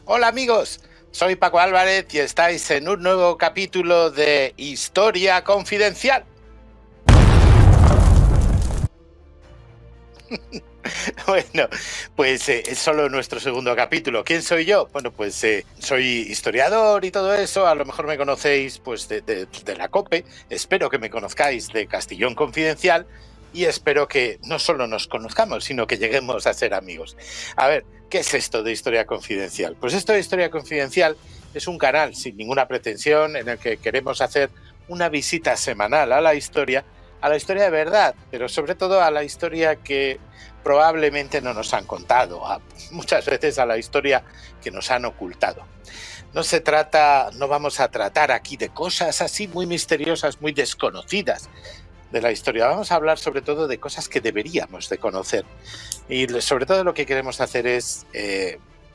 Hola amigos, soy Paco Álvarez y estáis en un nuevo capítulo de Historia Confidencial. Bueno, pues es solo nuestro segundo capítulo. ¿Quién soy yo? Bueno, pues soy historiador y todo eso. A lo mejor me conocéis pues de la COPE. Espero que me conozcáis de Castellón Confidencial y espero que no solo nos conozcamos, sino que lleguemos a ser amigos. A ver, ¿qué es esto de Historia Confidencial? Pues esto de Historia Confidencial es un canal sin ninguna pretensión en el que queremos hacer una visita semanal a la historia de verdad, pero sobre todo a la historia que probablemente no nos han contado, muchas veces a la historia que nos han ocultado. No vamos a tratar aquí de cosas así muy misteriosas, muy desconocidas de la historia. Vamos a hablar sobre todo de cosas que deberíamos de conocer. Y sobre todo lo que queremos hacer es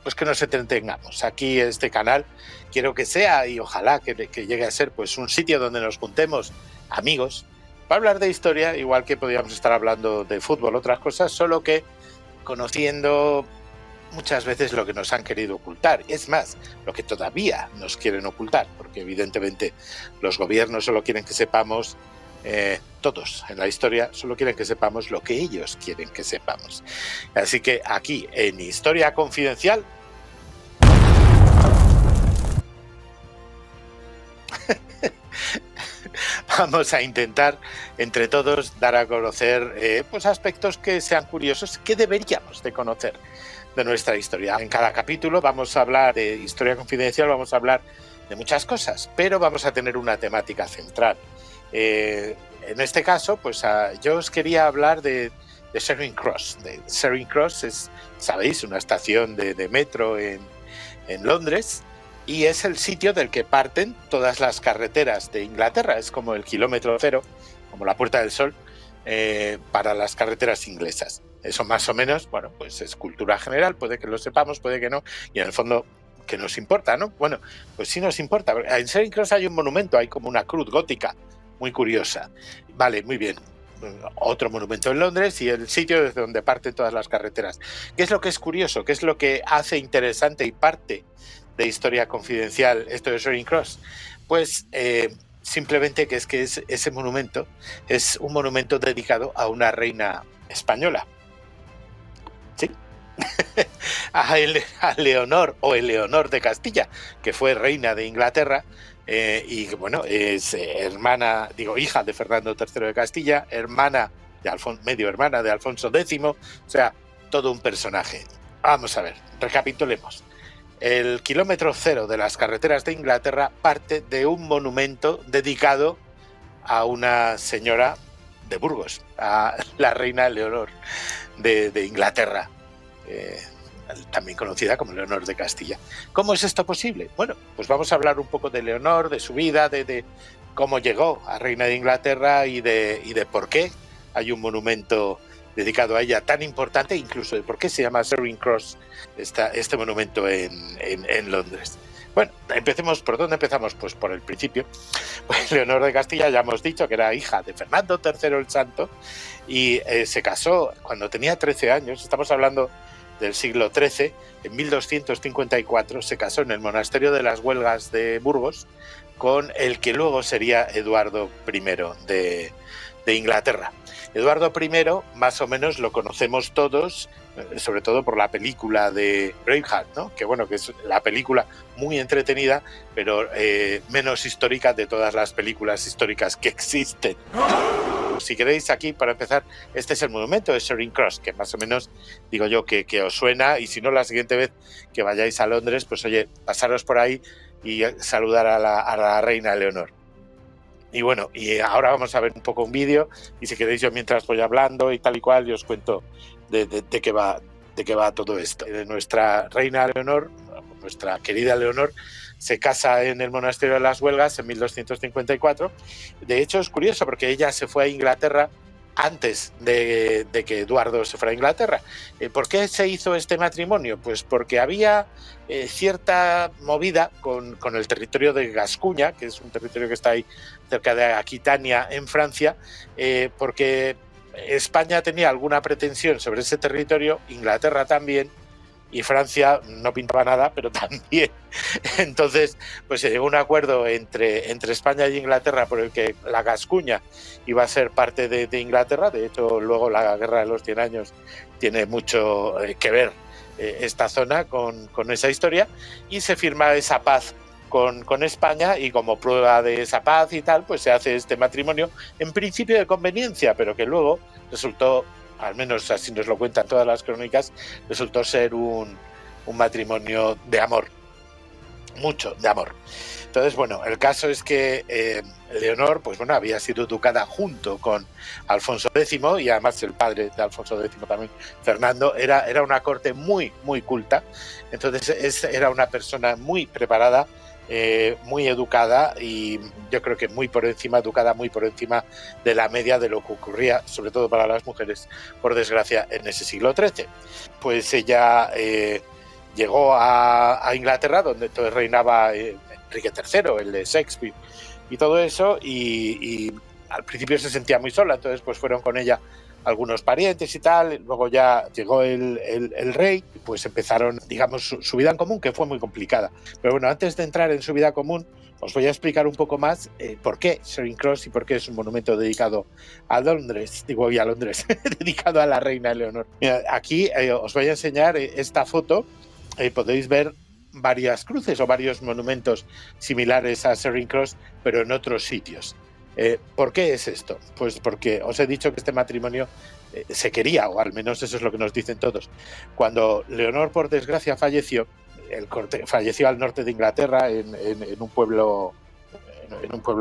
pues que nos entretengamos. Aquí este canal quiero que sea, y ojalá que llegue a ser pues un sitio donde nos juntemos amigos para hablar de historia, igual que podríamos estar hablando de fútbol, otras cosas, solo que conociendo muchas veces lo que nos han querido ocultar. Es más, lo que todavía nos quieren ocultar, porque evidentemente los gobiernos solo quieren que sepamos, todos en la historia solo quieren que sepamos lo que ellos quieren que sepamos. Así que aquí en Historia Confidencial vamos a intentar entre todos dar a conocer pues aspectos que sean curiosos, que deberíamos de conocer de nuestra historia. En cada capítulo vamos a hablar de Historia Confidencial, vamos a hablar de muchas cosas, pero vamos a tener una temática central. En este caso, pues yo os quería hablar de Charing Cross. Charing Cross es, sabéis, una estación de metro en Londres, y es el sitio del que parten todas las carreteras de Inglaterra. Es como el kilómetro cero, como la Puerta del Sol, para las carreteras inglesas. Eso más o menos, bueno, pues es cultura general, puede que lo sepamos, puede que no, y en el fondo, ¿qué nos importa, no? Bueno, pues sí nos importa. En Charing Cross hay un monumento, hay como una cruz gótica, muy curiosa. Vale, muy bien. Otro monumento en Londres y el sitio desde donde parten todas las carreteras. ¿Qué es lo que es curioso? ¿Qué es lo que hace interesante y parte de Historia Confidencial esto de Charing Cross? Pues simplemente que ese monumento es un monumento dedicado a una reina española. Sí. a Leonor o Eleonor de Castilla, que fue reina de Inglaterra, y bueno, es hija de Fernando III de Castilla, medio hermana de Alfonso X, o sea, todo un personaje. Vamos a ver, recapitulemos. El kilómetro cero de las carreteras de Inglaterra parte de un monumento dedicado a una señora de Burgos, a la reina Leonor de Inglaterra, también conocida como Leonor de Castilla. ¿Cómo es esto posible? Bueno, pues vamos a hablar un poco de Leonor, de su vida, de cómo llegó a reina de Inglaterra y de por qué hay un monumento dedicado a ella tan importante, incluso de por qué se llama Charing Cross este monumento en Londres. Bueno, empecemos. ¿Por dónde empezamos? Pues por el principio. Pues Leonor de Castilla, ya hemos dicho que era hija de Fernando III el Santo, y se casó cuando tenía 13 años, estamos hablando del siglo XIII, en 1254 se casó en el monasterio de las Huelgas de Burgos con el que luego sería Eduardo I de Inglaterra. Eduardo I, más o menos lo conocemos todos, sobre todo por la película de Braveheart, ¿no? Que bueno, que es la película muy entretenida, pero menos histórica de todas las películas históricas que existen. Si queréis, aquí, para empezar, este es el monumento de Charing Cross, que más o menos digo yo que os suena, y si no, la siguiente vez que vayáis a Londres, pues oye, pasaros por ahí y saludar a la reina Leonor. Y bueno, y ahora vamos a ver un poco un vídeo, y si queréis, yo mientras voy hablando y tal y cual, yo os cuento de qué va todo esto. Nuestra reina Leonor, nuestra querida Leonor, se casa en el monasterio de las Huelgas en 1254. De hecho, es curioso porque ella se fue a Inglaterra antes de que Eduardo se fuera a Inglaterra. ¿Por qué se hizo este matrimonio? Pues porque había cierta movida con el territorio de Gascuña, que es un territorio que está ahí cerca de Aquitania, en Francia, porque España tenía alguna pretensión sobre ese territorio, Inglaterra también, y Francia no pintaba nada, pero también. Entonces, pues se llegó a un acuerdo entre España y Inglaterra por el que la Gascuña iba a ser parte de Inglaterra. De hecho, luego la Guerra de los 100 Años tiene mucho que ver esta zona con esa historia, y se firma esa paz con España, y como prueba de esa paz y tal, pues se hace este matrimonio, en principio de conveniencia, pero que luego resultó, al menos así nos lo cuentan todas las crónicas, resultó ser un matrimonio de amor, mucho de amor. Entonces, bueno, el caso es que Leonor, pues bueno, había sido educada junto con Alfonso X, y además el padre de Alfonso X también, Fernando, era una corte muy, muy culta. Entonces era una persona muy preparada, muy educada, y yo creo que muy por encima de la media de lo que ocurría, sobre todo para las mujeres, por desgracia, en ese siglo XIII. Pues ella llegó a Inglaterra, donde entonces reinaba Enrique III, el de Shakespeare, y todo eso, y al principio se sentía muy sola. Entonces pues fueron con ella algunos parientes y tal. Luego ya llegó el rey, y pues empezaron, digamos, su vida en común, que fue muy complicada. Pero bueno, antes de entrar en su vida común, os voy a explicar un poco más por qué Charing Cross y por qué es un monumento dedicado a Londres, dedicado a la reina Leonor. Mira, aquí os voy a enseñar esta foto. Podéis ver varias cruces o varios monumentos similares a Charing Cross, pero en otros sitios. ¿Por qué es esto? Pues porque os he dicho que este matrimonio se quería, o al menos eso es lo que nos dicen todos. Cuando Leonor, por desgracia, falleció al norte de Inglaterra, en un pueblo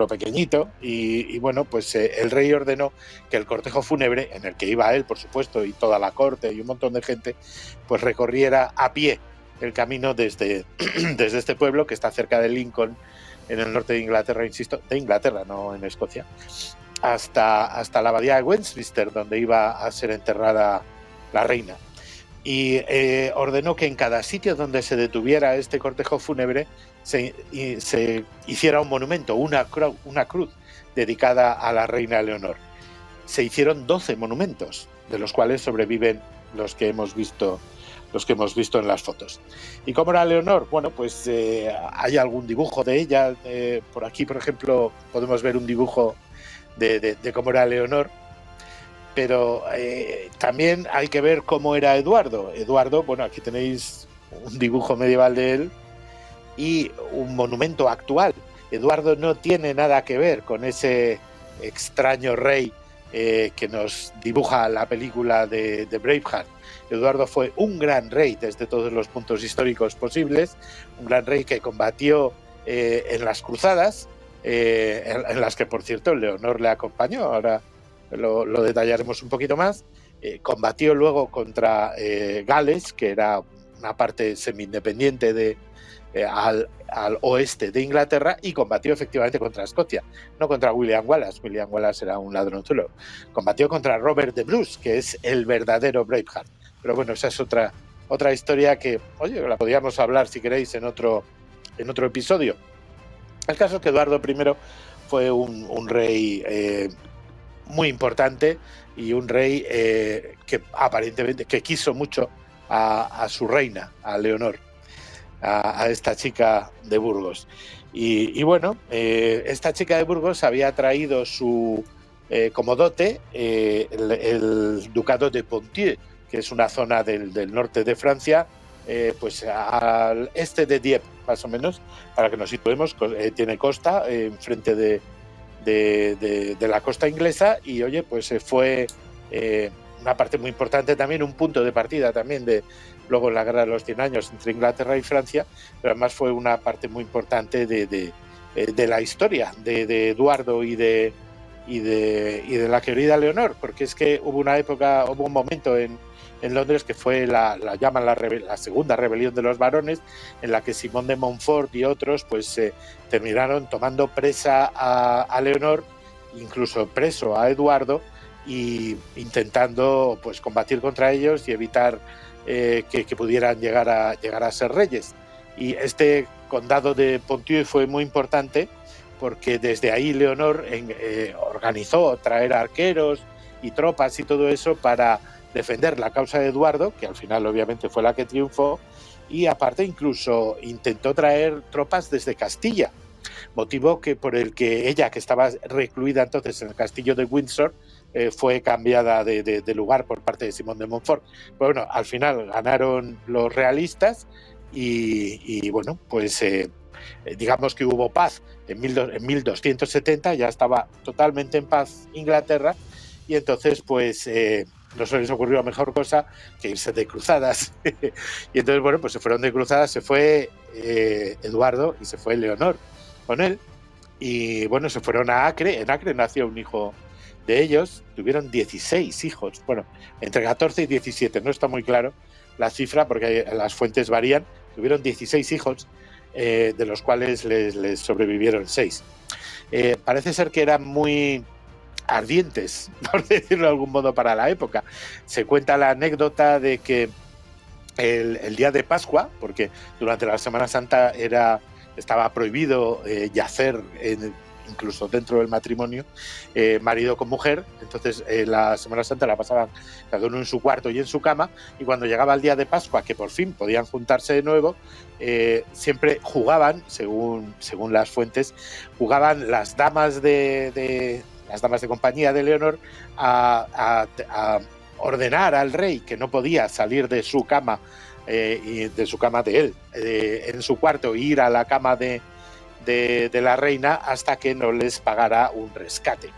pequeñito, y bueno, pues el rey ordenó que el cortejo fúnebre, en el que iba él, por supuesto, y toda la corte y un montón de gente, pues recorriera a pie el camino desde este pueblo, que está cerca de Lincoln, en el norte de Inglaterra, insisto, de Inglaterra, no en Escocia, hasta la abadía de Westminster, donde iba a ser enterrada la reina. Y ordenó que en cada sitio donde se detuviera este cortejo fúnebre se hiciera un monumento, una cruz dedicada a la reina Leonor. Se hicieron 12 monumentos, de los cuales sobreviven los que hemos visto en las fotos. ¿Y cómo era Leonor? Bueno, pues hay algún dibujo de ella. Por aquí, por ejemplo, podemos ver un dibujo de cómo era Leonor. Pero también hay que ver cómo era Eduardo. Eduardo, bueno, aquí tenéis un dibujo medieval de él y un monumento actual. Eduardo no tiene nada que ver con ese extraño rey que nos dibuja la película de Braveheart. Eduardo fue un gran rey desde todos los puntos históricos posibles, un gran rey que combatió en las cruzadas, en las que, por cierto, Leonor le acompañó. Ahora lo detallaremos un poquito más. Combatió luego contra Gales, que era una parte semi-independiente al oeste de Inglaterra, y combatió efectivamente contra Escocia, no contra William Wallace. William Wallace era un ladronzuelo. Combatió contra Robert de Bruce, que es el verdadero Braveheart. Pero bueno, esa es otra historia que, oye, la podríamos hablar si queréis en otro episodio. El caso es que Eduardo I fue un rey muy importante, y un rey que aparentemente que quiso mucho a su reina, a Leonor, a esta chica de Burgos. Y bueno, esta chica de Burgos había traído como dote el ducado de Ponthieu, que es una zona del norte de Francia, pues al este de Dieppe, más o menos, para que nos situemos. Tiene costa enfrente de la costa inglesa, y oye, pues fue una parte muy importante también, un punto de partida también de luego en la Guerra de los 100 Años entre Inglaterra y Francia, pero además fue una parte muy importante de la historia de Eduardo y de la querida Leonor, porque es que hubo un momento en Londres que fue llaman la segunda rebelión de los varones, en la que Simón de Montfort y otros pues terminaron tomando presa a Leonor, incluso preso a Eduardo, y intentando pues combatir contra ellos y evitar que pudieran llegar a ser reyes. Y este condado de Ponthieu fue muy importante, porque desde ahí Leonor organizó traer arqueros y tropas y todo eso para defender la causa de Eduardo, que al final obviamente fue la que triunfó, y aparte incluso intentó traer tropas desde Castilla, motivo por el que ella, que estaba recluida entonces en el castillo de Windsor, fue cambiada de lugar por parte de Simón de Montfort. Pero bueno, al final ganaron los realistas y bueno, pues digamos que hubo paz en 1270, ya estaba totalmente en paz Inglaterra, y entonces pues no se les ocurrió mejor cosa que irse de cruzadas. Y entonces, bueno, pues se fueron de cruzadas, se fue Eduardo y se fue Leonor con él, y bueno, se fueron a Acre. En Acre nació un hijo de ellos, tuvieron 16 hijos, bueno, entre 14 y 17, no está muy claro la cifra porque las fuentes varían. Tuvieron 16 hijos, de los cuales les sobrevivieron 6. Parece ser que eran muy ardientes, por decirlo de algún modo, para la época. Se cuenta la anécdota de que el día de Pascua, porque durante la Semana Santa estaba prohibido yacer incluso dentro del matrimonio, marido con mujer. Entonces la Semana Santa la pasaban cada uno en su cuarto y en su cama, y cuando llegaba el día de Pascua, que por fin podían juntarse de nuevo, siempre jugaban, según las fuentes, jugaban las damas de compañía de Leonor a ordenar al rey, que no podía salir de su cama, y de su cama de él, en su cuarto, ir a la cama de la reina hasta que no les pagara un rescate,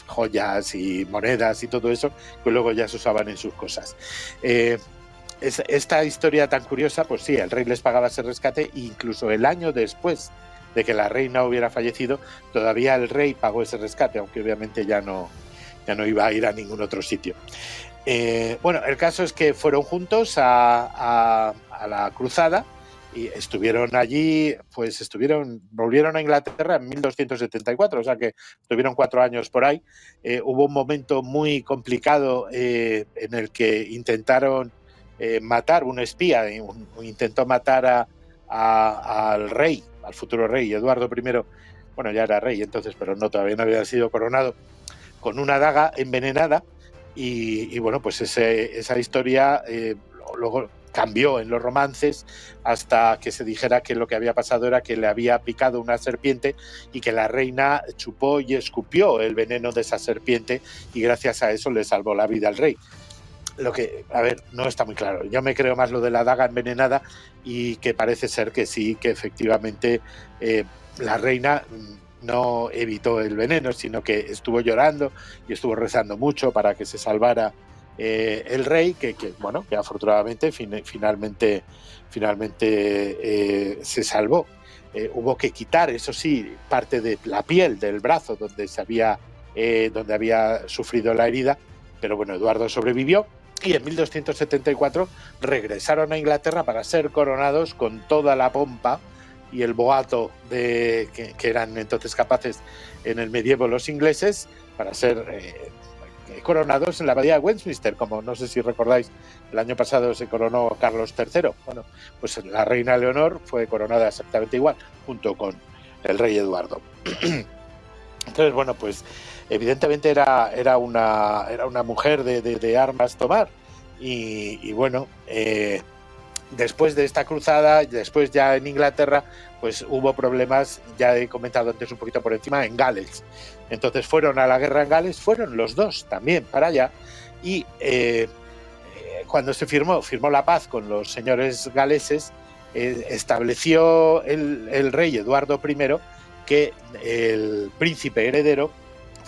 joyas y monedas y todo eso, que luego ya se usaban en sus cosas. Esta historia tan curiosa, pues sí, el rey les pagaba ese rescate, e incluso el año después de que la reina hubiera fallecido, todavía el rey pagó ese rescate, aunque obviamente ya no iba a ir a ningún otro sitio. Bueno, el caso es que fueron juntos a la cruzada y estuvieron allí, pues volvieron a Inglaterra en 1274, o sea que estuvieron 4 años por ahí. Hubo un momento muy complicado en el que intentaron matar un espía, intentó matar al rey, al futuro rey, Eduardo I. Bueno, ya era rey entonces, pero todavía no había sido coronado, con una daga envenenada. Y bueno, pues esa historia luego cambió en los romances hasta que se dijera que lo que había pasado era que le había picado una serpiente y que la reina chupó y escupió el veneno de esa serpiente, y gracias a eso le salvó la vida al rey. Lo que, a ver, no está muy claro. Yo me creo más lo de la daga envenenada, y que parece ser que sí, que efectivamente la reina no evitó el veneno, sino que estuvo llorando y estuvo rezando mucho para que se salvara el rey, que afortunadamente finalmente se salvó. Hubo que quitar, eso sí, parte de la piel del brazo donde había sufrido la herida, pero bueno, Eduardo sobrevivió, y en 1274 regresaron a Inglaterra para ser coronados con toda la pompa y el boato que eran entonces capaces en el medievo los ingleses, para ser coronados en la abadía de Westminster, como no sé si recordáis, el año pasado se coronó Carlos III. Bueno, pues la reina Leonor fue coronada exactamente igual, junto con el rey Eduardo. Entonces, bueno, pues evidentemente era una mujer de armas tomar, y bueno, después de esta cruzada, después ya en Inglaterra, pues hubo problemas, ya he comentado antes un poquito por encima, en Gales. Entonces fueron a la guerra en Gales, fueron los dos también para allá, y cuando se firmó la paz con los señores galeses, estableció el rey Eduardo I que el príncipe heredero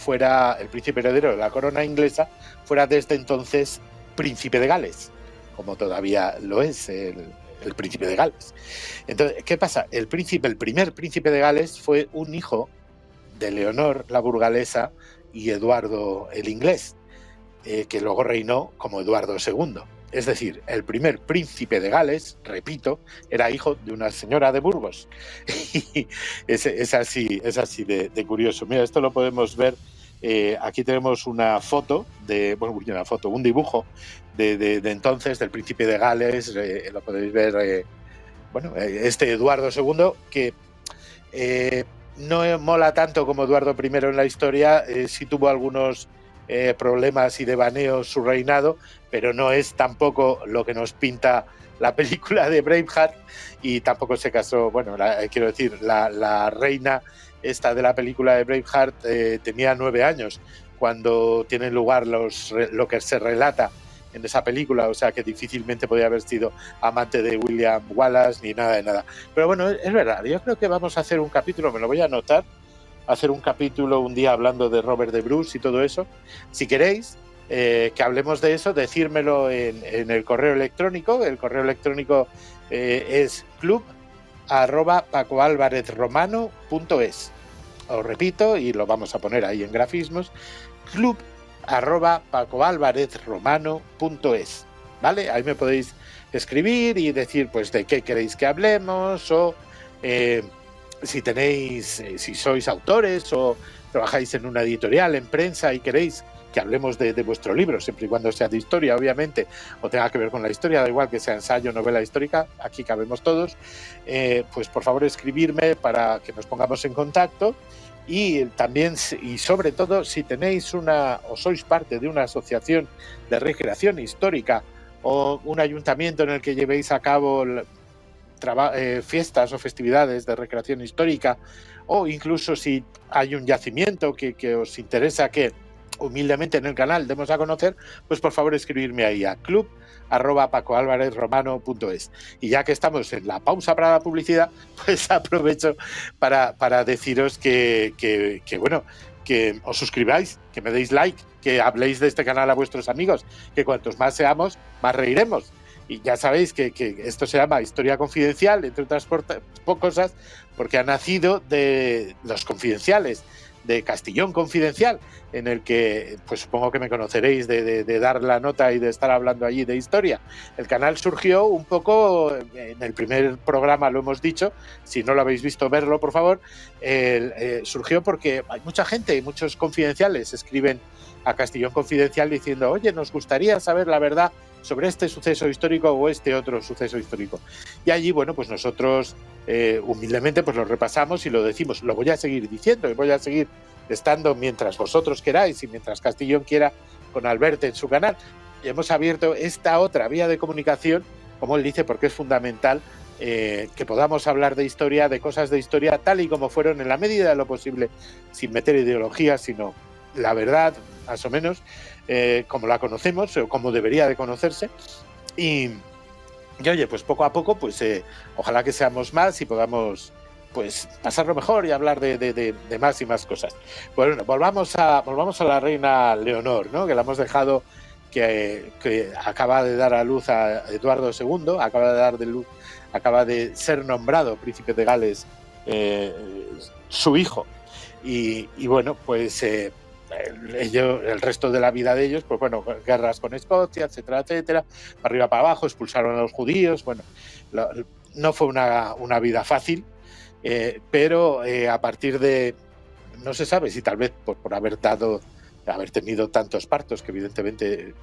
de la corona inglesa fuera desde entonces príncipe de Gales, como todavía lo es el príncipe de Gales. Entonces, ¿qué pasa? El primer príncipe de Gales fue un hijo de Leonor la burgalesa y Eduardo el inglés, que luego reinó como Eduardo II. Es decir, el primer príncipe de Gales, repito, era hijo de una señora de Burgos. es así de curioso. Mira, esto lo podemos ver. Aquí tenemos una foto un dibujo de entonces del príncipe de Gales. Lo podéis ver. Este Eduardo II, que no mola tanto como Eduardo I en la historia, sí tuvo algunos problemas y devaneos su reinado, pero no es tampoco lo que nos pinta la película de Braveheart, y tampoco se casó, bueno, quiero decir, la reina esta de la película de Braveheart tenía 9 años cuando tienen lugar lo que se relata en esa película, o sea que difícilmente podía haber sido amante de William Wallace ni nada de nada. Pero bueno, es verdad, yo creo que vamos a hacer un capítulo, me lo voy a anotar, hacer un capítulo un día hablando de Robert de Bruce y todo eso. Si queréis que hablemos de eso, decírmelo en el correo electrónico. El correo electrónico es club@pacoalvarezromano.es. Os repito, y lo vamos a poner ahí en grafismos, club@pacoalvarezromano.es, ¿vale? Ahí me podéis escribir y decir pues de qué queréis que hablemos, o si tenéis, si sois autores o trabajáis en una editorial, en prensa, y queréis que hablemos de vuestro libro, siempre y cuando sea de historia, obviamente, o tenga que ver con la historia, da igual que sea ensayo, novela histórica, aquí cabemos todos, pues por favor escribirme para que nos pongamos en contacto. Y también, y sobre todo, si tenéis o sois parte de una asociación de recreación histórica o un ayuntamiento en el que llevéis a cabo fiestas o festividades de recreación histórica, o incluso si hay un yacimiento que os interesa que humildemente en el canal demos a conocer, pues por favor escribirme ahí a club@pacoalvarezromano.es. Y ya que estamos en la pausa para la publicidad, pues aprovecho para deciros que bueno, que os suscribáis, que me deis like, que habléis de este canal a vuestros amigos, que cuantos más seamos, más reiremos. Y ya sabéis que esto se llama Historia Confidencial, entre otras cosas, porque ha nacido de Los Confidenciales, de Castillón Confidencial, en el que, pues supongo que me conoceréis de dar la nota y de estar hablando allí de historia. El canal surgió un poco, en el primer programa lo hemos dicho, si no lo habéis visto, verlo, por favor, surgió porque hay mucha gente, muchos confidenciales escriben a Castillón Confidencial diciendo, oye, nos gustaría saber la verdad sobre este suceso histórico o este otro suceso histórico. Y allí, bueno, pues nosotros humildemente pues lo repasamos y lo decimos. Lo voy a seguir diciendo y voy a seguir estando mientras vosotros queráis y mientras Castillón quiera con Alberto en su canal. Y hemos abierto esta otra vía de comunicación, como él dice, porque es fundamental que podamos hablar de historia, de cosas de historia, tal y como fueron, en la medida de lo posible, sin meter ideología, sino la verdad, más o menos, como la conocemos o como debería de conocerse. Y oye, pues poco a poco, pues ojalá que seamos más y podamos pues pasarlo mejor y hablar de más y más cosas. Bueno, volvamos a la reina Leonor, ¿no? Que la hemos dejado, que acaba de dar a luz a Eduardo II, acaba de ser nombrado príncipe de Gales, su hijo. Y bueno, pues el resto de la vida de ellos, pues bueno, guerras con Escocia, etcétera, etcétera, para arriba, para abajo, expulsaron a los judíos. Bueno, no fue una vida fácil, pero a partir de, no se sabe si tal vez por haber tenido tantos partos, que evidentemente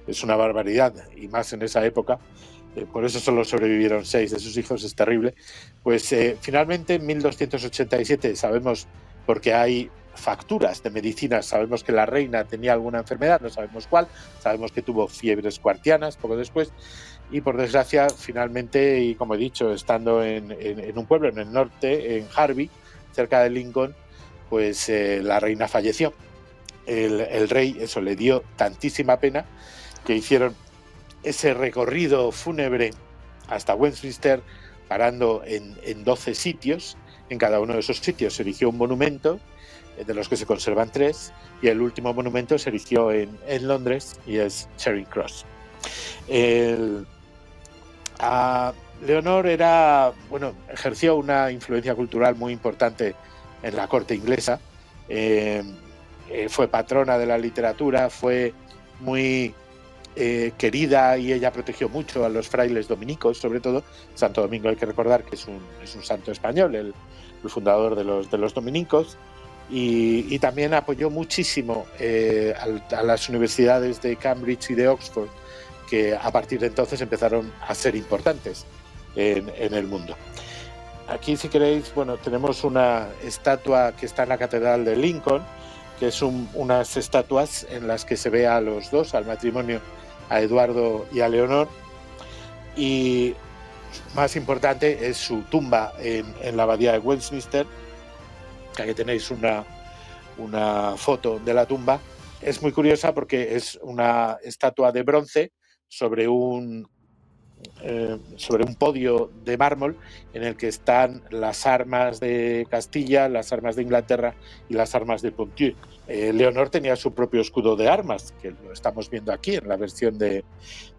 es una barbaridad, y más en esa época, por eso solo sobrevivieron 6 de sus hijos, es terrible. Pues finalmente en 1287 sabemos, porque hay facturas de medicina, sabemos que la reina tenía alguna enfermedad, no sabemos cuál, sabemos que tuvo fiebres cuartianas poco después, y por desgracia finalmente, y como he dicho, estando en un pueblo en el norte, en Harvey, cerca de Lincoln, pues la reina falleció. El rey, eso le dio tantísima pena que hicieron ese recorrido fúnebre hasta Westminster, parando en 12 sitios. En cada uno de esos sitios se erigió un monumento, de los que se conservan 3, y el último monumento se erigió en Londres, y es Charing Cross. Leonor ejerció una influencia cultural muy importante en la corte inglesa. Fue patrona de la literatura, fue muy querida, y ella protegió mucho a los frailes dominicos, sobre todo. Santo Domingo, hay que recordar que es un santo español, el fundador de los dominicos, y también apoyó muchísimo a las universidades de Cambridge y de Oxford, que a partir de entonces empezaron a ser importantes en el mundo. Aquí, si queréis, bueno, tenemos una estatua que está en la Catedral de Lincoln, que es unas estatuas en las que se ve a los dos, al matrimonio, a Eduardo y a Leonor, y más importante es su tumba en la abadía de Westminster, que aquí tenéis una foto de la tumba. Es muy curiosa porque es una estatua de bronce sobre un podio de mármol en el que están las armas de Castilla, las armas de Inglaterra y las armas de Ponthieu. Leonor tenía su propio escudo de armas, que lo estamos viendo aquí en la versión de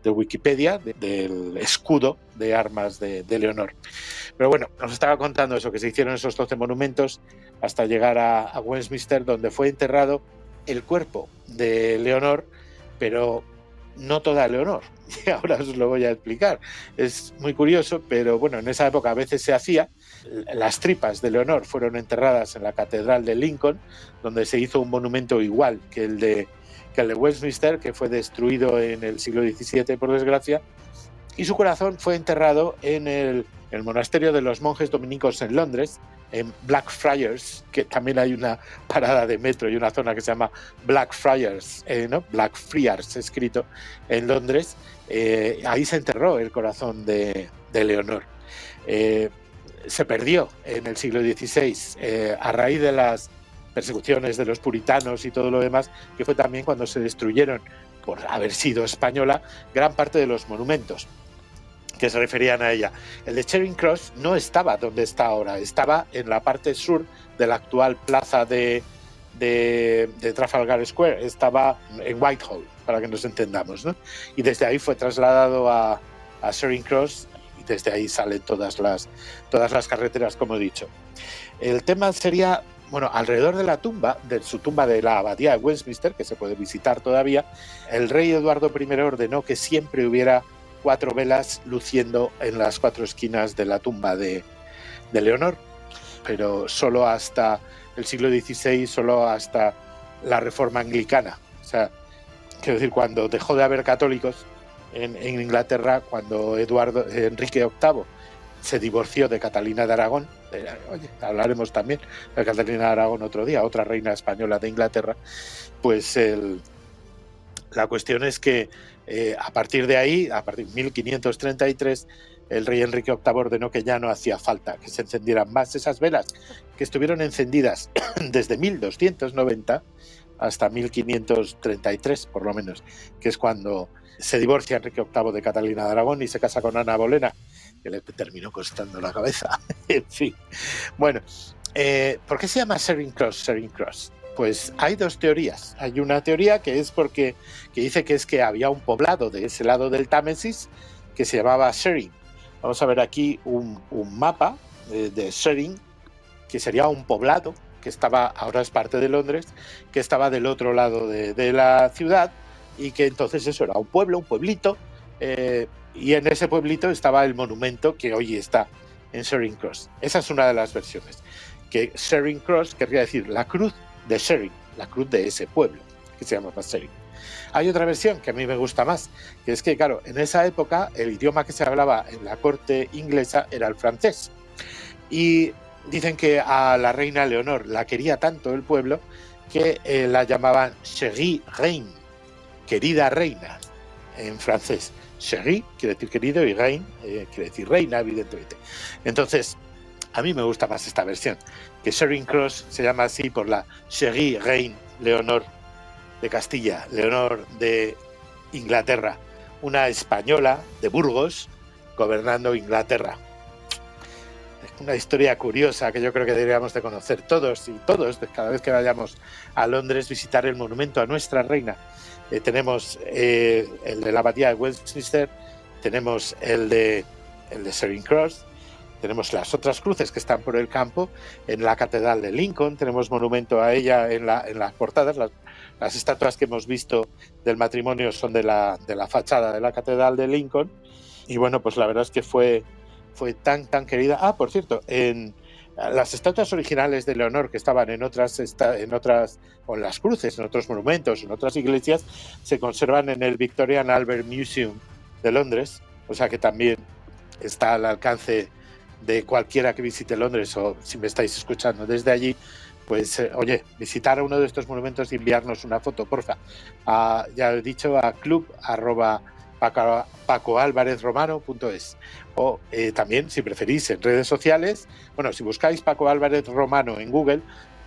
Wikipedia del escudo de armas de Leonor. Pero bueno, nos estaba contando eso, que se hicieron esos 12 monumentos hasta llegar a Westminster, donde fue enterrado el cuerpo de Leonor, pero no toda Leonor. Y ahora os lo voy a explicar. Es muy curioso, pero bueno, en esa época a veces se hacía. Las tripas de Leonor fueron enterradas en la Catedral de Lincoln, donde se hizo un monumento igual que el de Westminster, que fue destruido en el siglo XVII, por desgracia, y su corazón fue enterrado en el monasterio de los monjes dominicos en Londres, en Blackfriars, que también hay una parada de metro y una zona que se llama Blackfriars, ¿no? Blackfriars escrito, en Londres. Ahí se enterró el corazón de Leonor. Se perdió en el siglo XVI a raíz de las persecuciones de los puritanos y todo lo demás, que fue también cuando se destruyeron, por haber sido española, gran parte de los monumentos que se referían a ella. El de Charing Cross no estaba donde está ahora, estaba en la parte sur de la actual plaza de Trafalgar Square, estaba en Whitehall, para que nos entendamos, ¿no? Y desde ahí fue trasladado a Charing Cross, y desde ahí salen todas las carreteras, como he dicho. El tema sería, bueno, alrededor de la tumba, de su tumba de la abadía de Westminster, que se puede visitar todavía, el rey Eduardo I ordenó que siempre hubiera 4 velas luciendo en las 4 esquinas de la tumba de Leonor, pero solo hasta el siglo XVI, solo hasta la Reforma Anglicana. O sea, quiero decir, cuando dejó de haber católicos en Inglaterra, cuando Enrique VIII se divorció de Catalina de Aragón, oye, hablaremos también de Catalina de Aragón otro día, otra reina española de Inglaterra, pues la cuestión es que a partir de ahí, a partir de 1533, el rey Enrique VIII ordenó que ya no hacía falta que se encendieran más esas velas, que estuvieron encendidas desde 1290 hasta 1533, por lo menos, que es cuando se divorcia Enrique VIII de Catalina de Aragón y se casa con Ana Bolena, que le terminó costando la cabeza. En fin. Bueno, ¿por qué se llama Charing Cross? Pues hay 2 teorías. Hay una teoría que es que dice que es que había un poblado de ese lado del Támesis que se llamaba Charing. Vamos a ver aquí un mapa de Charing, que sería un poblado que ahora es parte de Londres, que estaba del otro lado de la ciudad, y que entonces eso era un pueblito, y en ese pueblito estaba el monumento que hoy está en Charing Cross. Esa es una de las versiones, que Charing Cross querría decir la cruz de Charing, la cruz de ese pueblo, que se llama Charing. Hay otra versión que a mí me gusta más, que es que, claro, en esa época el idioma que se hablaba en la corte inglesa era el francés. Y dicen que a la reina Leonor la quería tanto el pueblo que la llamaban Chérie Reine, querida reina, en francés. Chérie quiere decir querido y reine quiere decir reina, evidentemente. Entonces, a mí me gusta más esta versión, que Charing Cross se llama así por la Chérie Reine Leonor de Castilla, Leonor de Inglaterra, una española de Burgos gobernando Inglaterra. Una historia curiosa que yo creo que deberíamos de conocer todos, cada vez que vayamos a Londres, visitar el monumento a nuestra reina. Tenemos el de la abadía de Westminster, tenemos el de Charing Cross, tenemos las otras cruces que están por el campo. En la Catedral de Lincoln tenemos monumento a ella en las portadas. Las estatuas que hemos visto del matrimonio son de la fachada de la Catedral de Lincoln. Y bueno, pues la verdad es que fue tan querida. Por cierto, en las estatuas originales de Leonor que estaban en otras, o en las cruces, en otros monumentos, en otras iglesias, se conservan en el Victorian Albert Museum de Londres. O sea que también está al alcance de cualquiera que visite Londres, o si me estáis escuchando desde allí, pues oye, visitar uno de estos monumentos y enviarnos una foto, porfa. Ya he dicho, a club@pacoalvarezromano.es. O también, si preferís, en redes sociales, bueno, si buscáis Paco Álvarez Romano en Google,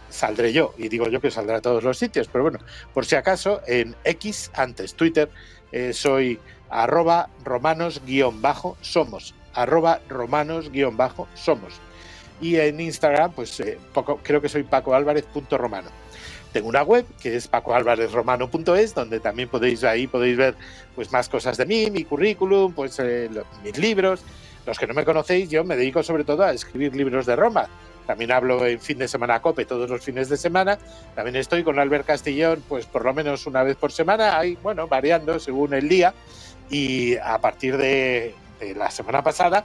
saldré yo, y digo yo que saldrá a todos los sitios, pero bueno, por si acaso, en X, antes Twitter, soy @romanos_somos, @romanos_somos. Y en Instagram, pues creo que soy pacoalvarez.romano. Tengo una web que es pacoalvarezromano.es, donde también podéis ver pues más cosas de mí, mi currículum, pues mis libros. Los que no me conocéis, yo me dedico sobre todo a escribir libros de Roma. También hablo en Fin de Semana Cope todos los fines de semana. También estoy con Albert Castillón, pues por lo menos una vez por semana, ahí, bueno, variando según el día. Y a partir de la semana pasada,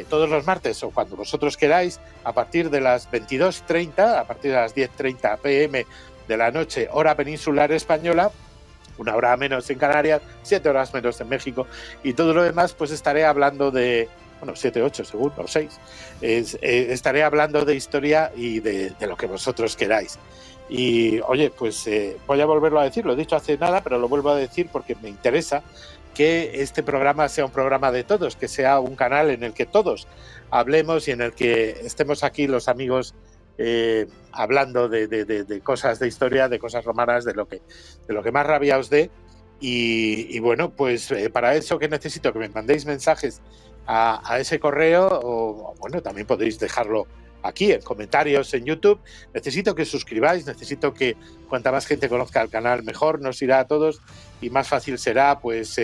todos los martes o cuando vosotros queráis, a partir de las 22:30, a partir de las 10:30 p.m. de la noche, hora peninsular española, una hora menos en Canarias, 7 horas menos en México, y todo lo demás, pues estaré hablando de, bueno, 7, 8 según, o 6, estaré hablando de historia y de lo que vosotros queráis. Y oye, pues voy a volverlo a decir, lo he dicho hace nada, pero lo vuelvo a decir porque me interesa que este programa sea un programa de todos, que sea un canal en el que todos hablemos y en el que estemos aquí los amigos hablando de cosas de historia, de cosas romanas, de lo que más rabia os dé. Y bueno, pues para eso, que necesito que me mandéis mensajes a ese correo, o bueno, también podéis dejarlo aquí en comentarios en YouTube. Necesito que suscribáis, necesito que cuanta más gente conozca el canal, mejor nos irá a todos y más fácil será pues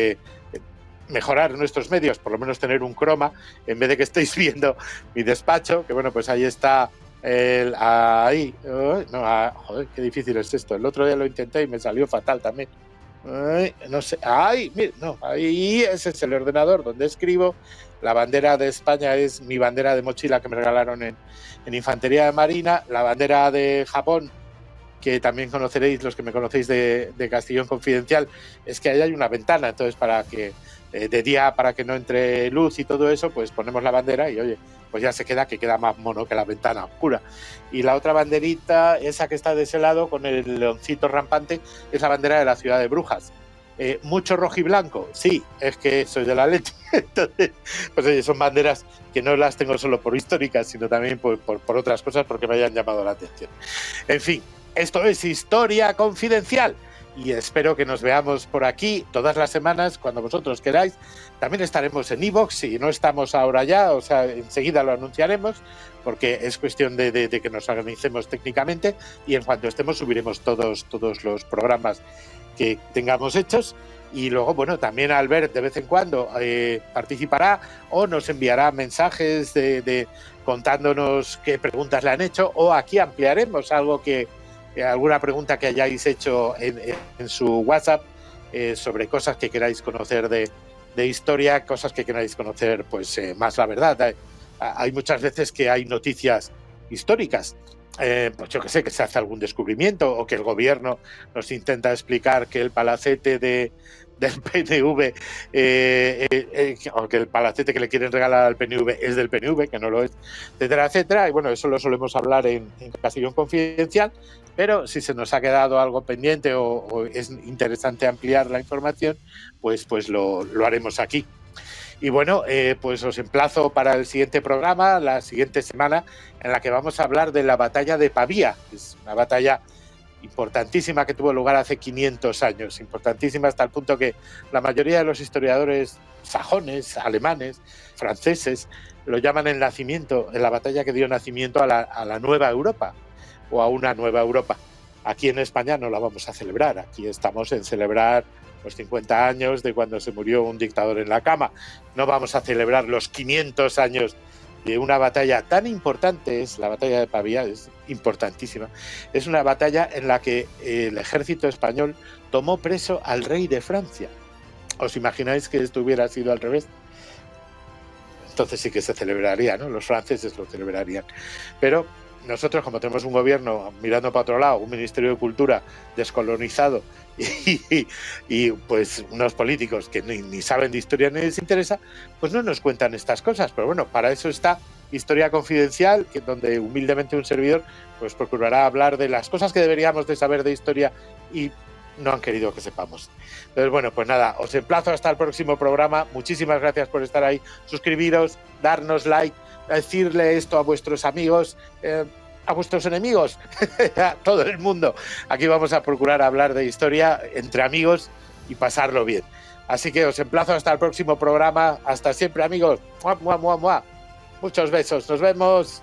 mejorar nuestros medios, por lo menos tener un croma, en vez de que estéis viendo mi despacho, que bueno, pues ahí está ahí. Joder, qué difícil es esto. El otro día lo intenté y me salió fatal también. No sé, mira, no, ahí ese es el ordenador donde escribo. La bandera de España es mi bandera de mochila que me regalaron en Infantería de Marina. La bandera de Japón, que también conoceréis los que me conocéis de Castillón Confidencial, es que ahí hay una ventana, entonces para que de día, para que no entre luz y todo eso, pues ponemos la bandera y oye, pues ya que queda más mono que la ventana oscura. Y la otra banderita, esa que está de ese lado con el leoncito rampante, es la bandera de la ciudad de Brujas. Mucho rojo y blanco, sí, es que soy de la leche. Entonces, pues oye, son banderas que no las tengo solo por históricas, sino también por otras cosas, porque me hayan llamado la atención. En fin, esto es Historia Confidencial y espero que nos veamos por aquí todas las semanas cuando vosotros queráis. También estaremos en iVoox, si no estamos ahora ya, o sea, enseguida lo anunciaremos, porque es cuestión de que nos organicemos técnicamente, y en cuanto estemos subiremos todos los programas que tengamos hechos. Y luego, bueno, también Albert de vez en cuando participará o nos enviará mensajes contándonos qué preguntas le han hecho, o aquí ampliaremos algo alguna pregunta que hayáis hecho en su WhatsApp sobre cosas que queráis conocer de historia, cosas que queráis conocer pues más la verdad. Hay muchas veces que hay noticias históricas, pues yo que sé, que se hace algún descubrimiento o que el gobierno nos intenta explicar que el palacete del PNV o que el palacete que le quieren regalar al PNV es del PNV, que no lo es, etcétera, etcétera. Y bueno, eso lo solemos hablar en Castillón Confidencial, pero si se nos ha quedado algo pendiente o es interesante ampliar la información, pues lo haremos aquí. Y bueno, pues os emplazo para el siguiente programa, la siguiente semana, en la que vamos a hablar de la batalla de Pavía. Es una batalla importantísima que tuvo lugar hace 500 años, importantísima hasta el punto que la mayoría de los historiadores sajones, alemanes, franceses, lo llaman el nacimiento, la batalla que dio nacimiento a la nueva Europa, o a una nueva Europa. Aquí en España no la vamos a celebrar, aquí estamos en celebrar los 50 años de cuando se murió un dictador en la cama. No vamos a celebrar los 500 años de una batalla tan importante. Es la batalla de Pavía, es importantísima. Es una batalla en la que el ejército español tomó preso al rey de Francia. ¿Os imagináis que esto hubiera sido al revés? Entonces sí que se celebraría, ¿no? Los franceses lo celebrarían. Pero nosotros, como tenemos un gobierno mirando para otro lado, un ministerio de cultura descolonizado y pues unos políticos que ni saben de historia ni les interesa, pues no nos cuentan estas cosas. Pero bueno, para eso está Historia Confidencial, donde humildemente un servidor pues procurará hablar de las cosas que deberíamos de saber de historia y no han querido que sepamos. Entonces, bueno, pues nada, os emplazo hasta el próximo programa. Muchísimas gracias por estar ahí. Suscribiros, darnos like, decirle esto a vuestros amigos, a vuestros enemigos, a todo el mundo. Aquí vamos a procurar hablar de historia entre amigos y pasarlo bien. Así que os emplazo hasta el próximo programa. Hasta siempre, amigos. ¡Mua, mua, mua, mua! Muchos besos. Nos vemos.